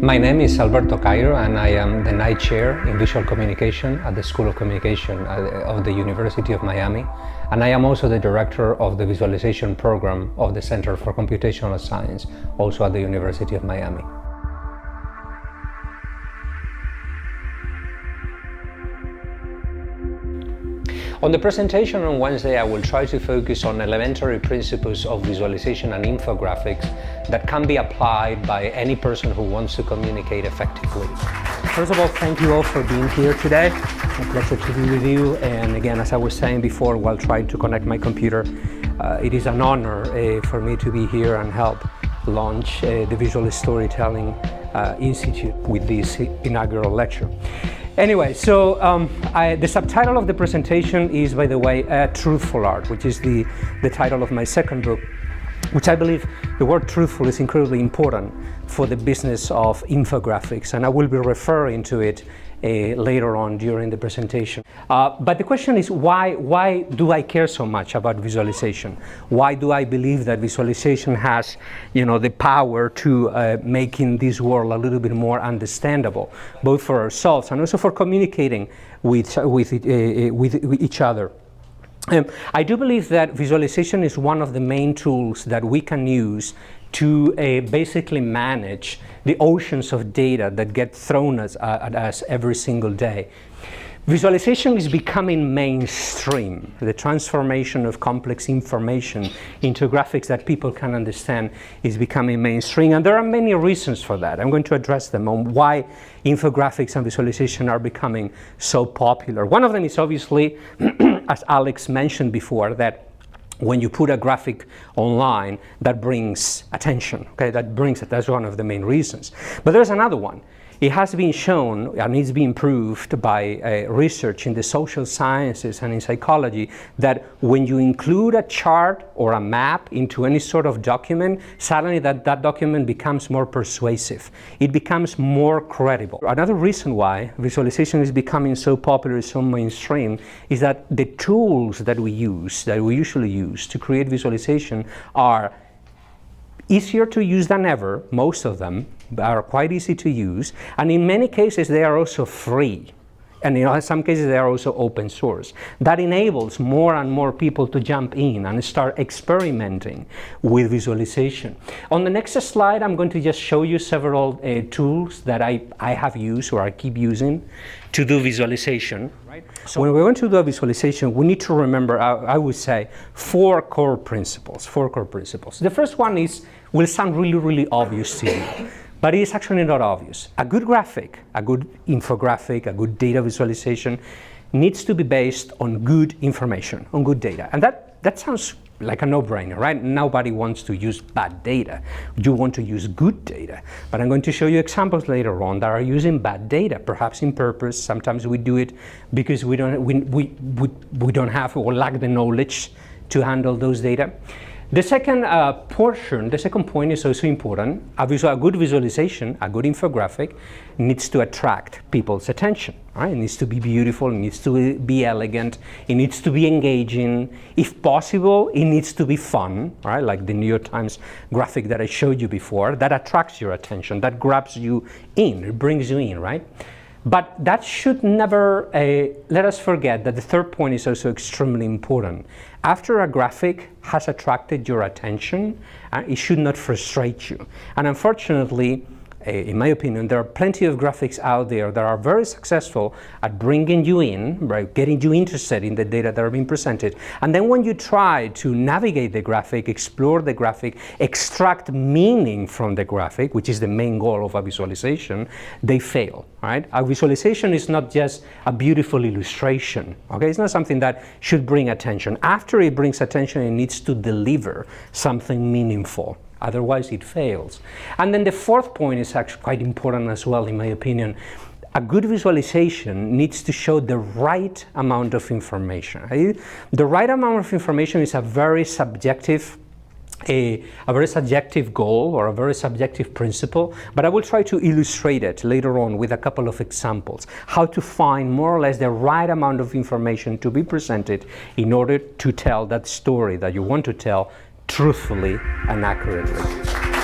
My name is Alberto Cairo and I am the night chair in visual communication at the School of Communication of the University of Miami, and I am also the director of the visualization program of the Center for Computational Science, also at the University of Miami. On the presentation on Wednesday, I will try to focus on elementary principles of visualization and infographics that can be applied by any person who wants to communicate effectively. First of all, thank you all for being here today. It's a pleasure to be with you. And again, as I was saying before, while trying to connect my computer, it is an honor for me to be here and help launch the Visual Storytelling Institute with this inaugural lecture. Anyway, so the subtitle of the presentation is, by the way, Truthful Art, which is the title of my second book, which I believe the word truthful is incredibly important for the business of infographics, and I will be referring to it later on during the presentation. But the question is, why do I care so much about visualization? Why do I believe that visualization has, the power to making this world a little bit more understandable, both for ourselves and also for communicating with each other? I do believe that visualization is one of the main tools that we can use to basically manage the oceans of data that get thrown at us every single day. Visualization is becoming mainstream. The transformation of complex information into graphics that people can understand is becoming mainstream, and there are many reasons for that. I'm going to address them on why infographics and visualization are becoming so popular. One of them is obviously, as Alex mentioned before, that when you put a graphic online, that brings attention, okay? That's one of the main reasons. But there's another one. It has been shown, and it's been proved by research in the social sciences and in psychology, that when you include a chart or a map into any sort of document, suddenly that document becomes more persuasive. It becomes more credible. Another reason why visualization is becoming so popular, so mainstream, is that the tools that we usually use to create visualization are easier to use than ever. Most of them are quite easy to use, and in many cases they are also free, and in some cases they are also open source. That enables more and more people to jump in and start experimenting with visualization. On the next slide, I'm going to just show you several tools that I have used or I keep using to do visualization. Right? So when we're going to do a visualization, we need to remember, I would say, four core principles. The first one will sound really, really obvious to you, but it is actually not obvious. A good graphic, a good infographic, a good data visualization needs to be based on good information, on good data. And that sounds like a no-brainer, right? Nobody wants to use bad data. You want to use good data. But I'm going to show you examples later on that are using bad data, perhaps in purpose. Sometimes we do it because we don't have or lack the knowledge to handle those data. The second point is also important. A good visualization, a good infographic needs to attract people's attention. Right? It needs to be beautiful, it needs to be elegant, it needs to be engaging. If possible, it needs to be fun, right? Like the New York Times graphic that I showed you before, that attracts your attention, that grabs you in, it brings you in, right? But that should never let us forget that the third point is also extremely important. After a graphic has attracted your attention, it should not frustrate you. And unfortunately, in my opinion, there are plenty of graphics out there that are very successful at bringing you in, right, getting you interested in the data that are being presented. And then when you try to navigate the graphic, explore the graphic, extract meaning from the graphic, which is the main goal of a visualization, they fail. Right? A visualization is not just a beautiful illustration. Okay? It's not something that should bring attention. After it brings attention, it needs to deliver something meaningful. Otherwise, it fails. And then the fourth point is actually quite important as well, in my opinion. A good visualization needs to show the right amount of information. Right? The right amount of information is a very subjective goal or a very subjective principle, but I will try to illustrate it later on with a couple of examples, how to find more or less the right amount of information to be presented in order to tell that story that you want to tell truthfully and accurately.